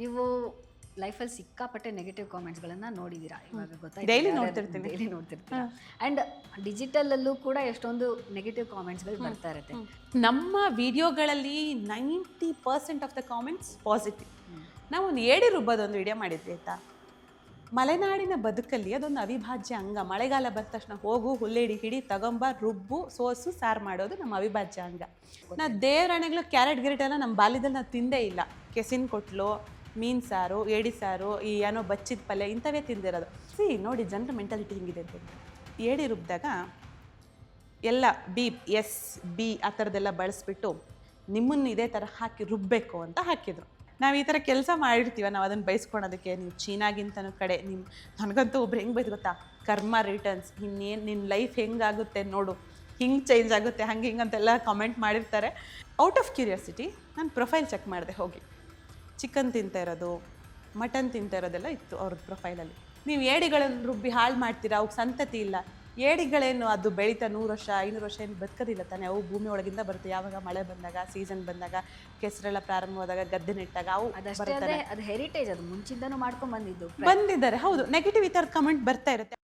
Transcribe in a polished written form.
ನೀವು ಲೈಫಲ್ಲಿ ಸಿಕ್ಕಾಪಟ್ಟೆ ನೆಗೆಟಿವ್ ಕಾಮೆಂಟ್ಸ್ಗಳನ್ನು ನೋಡಿದ್ದೀರಾ, ಇವಾಗ ಗೊತ್ತಾಯ್ತು. ಡೈಲಿ ನೋಡ್ತಿರ್ತೀನಿ. ಡೈಲಿ ನೋಡ್ತಿರ್ತೀರಾ. ಆ್ಯಂಡ್ ಡಿಜಿಟಲಲ್ಲೂ ಕೂಡ ಎಷ್ಟೊಂದು ನೆಗೆಟಿವ್ ಕಾಮೆಂಟ್ಸ್ಗಳು ಬರ್ತಾ ಇರುತ್ತೆ. ನಮ್ಮ ವಿಡಿಯೋಗಳಲ್ಲಿ 90% ಆಫ್ ದ ಕಾಮೆಂಟ್ಸ್ ಪಾಸಿಟಿವ್. ನಾವು ಒಂದು ಏಡಿ ರುಬ್ಬೋದೊಂದು ವಿಡಿಯೋ ಮಾಡಿದ್ವಿ ಆಯಿತಾ. ಮಲೆನಾಡಿನ ಬದುಕಲ್ಲಿ ಅದೊಂದು ಅವಿಭಾಜ್ಯ ಅಂಗ. ಮಳೆಗಾಲ ಬಂದ ತಕ್ಷಣ ಹೋಗು ಹುಲ್ಲೇಡಿ ಹಿಡಿ ತಗೊಂಬ ರುಬ್ಬು ಸೋಸು ಸಾರು ಮಾಡೋದು ನಮ್ಮ ಅವಿಭಾಜ್ಯ ಅಂಗ. ನಾವು ದೇವರಾಣೆಗಳು ಕ್ಯಾರೆಟ್ ಗಿರೆಟ್ ಎಲ್ಲ ನಮ್ಮ ಬಾಲ್ಯದಲ್ಲಿ ನಾವು ತಿಂದೇ ಇಲ್ಲ. ಕೆಸಿನ ಕೊಟ್ಲು, ಮೀನು ಸಾರು, ಏಡಿ ಸಾರು, ಈ ಏನೋ ಬಚ್ಚಿದ ಪಲ್ಯ ಇಂಥವೇ ತಿಂದಿರೋದು. ನೋಡಿ ಜನರ ಮೆಂಟಾಲಿಟಿ ಹಿಂಗಿದೆ ಅಂತ. ಏಡಿ ರುಬ್ಬಿದಾಗ ಎಲ್ಲ ಎಸ್ ಬಿ ಆ ಥರದ್ದೆಲ್ಲ ಬಳಸ್ಬಿಟ್ಟು ನಿಮ್ಮನ್ನು ಇದೇ ಥರ ಹಾಕಿ ರುಬ್ಬಬೇಕು ಅಂತ ಹಾಕಿದರು. ನಾವು ಈ ಥರ ಕೆಲಸ ಮಾಡಿರ್ತೀವ, ನಾವು ಅದನ್ನು ಬಯಸ್ಕೊಳೋದಕ್ಕೆ. ನೀವು ಚೀನಾಗಿಂತನೂ ಕಡೆ ನನಗಂತೂ ಒಬ್ರು ಹೆಂಗೆ ಬೈದು ಗೊತ್ತಾ, ಕರ್ಮ ರಿಟರ್ನ್ಸ್, ಇನ್ನೇನು ನಿನ್ನ ಲೈಫ್ ಹೆಂಗಾಗುತ್ತೆ ನೋಡು, ಹಿಂಗೆ ಚೇಂಜ್ ಆಗುತ್ತೆ, ಹಂಗೆ ಹಿಂಗೆ ಅಂತೆಲ್ಲ ಕಾಮೆಂಟ್ ಮಾಡಿರ್ತಾರೆ. ಔಟ್ ಆಫ್ ಕ್ಯೂರಿಯಾಸಿಟಿ ನಾನು ಪ್ರೊಫೈಲ್ ಚೆಕ್ ಮಾಡಿದೆ ಹೋಗಿ. ಚಿಕನ್ ತಿಂತಾ ಇರೋದು, ಮಟನ್ ತಿಂತಾ ಇರೋದೆಲ್ಲ ಇತ್ತು ಅವ್ರದ್ದು ಪ್ರೊಫೈಲಲ್ಲಿ. ನೀವು ಏಡಿಗಳನ್ನು ರುಬ್ಬಿ ಹಾಳು ಮಾಡ್ತೀರಾ, ಅವ್ಕೆ ಸಂತತಿ ಇಲ್ಲ. ಏಡಿಗಳೇನು ಅದು ಬೆಳೀತಾ 100 ವರ್ಷ 500 ವರ್ಷ ಏನು ಬದುಕೋದಿಲ್ಲ ತಾನೆ. ಅವು ಭೂಮಿ ಒಳಗಿಂದ ಬರುತ್ತೆ. ಯಾವಾಗ ಮಳೆ ಬಂದಾಗ, ಸೀಸನ್ ಬಂದಾಗ, ಕೆಸರೆಲ್ಲ ಪ್ರಾರಂಭವಾದಾಗ, ಗದ್ದೆ ನೆಟ್ಟಾಗ ಅವು ಅದಷ್ಟೇ ಅಲ್ಲದೆ ಅದು ಹೆರಿಟೇಜ್, ಅದು ಮುಂಚಿಂದನೂ ಮಾಡ್ಕೊಂಡು ಬಂದಿದ್ದಾರೆ. ಹೌದು, ನೆಗೆಟಿವ್ ಈ ಥರದ ಕಮೆಂಟ್ ಬರ್ತಾ ಇರುತ್ತೆ.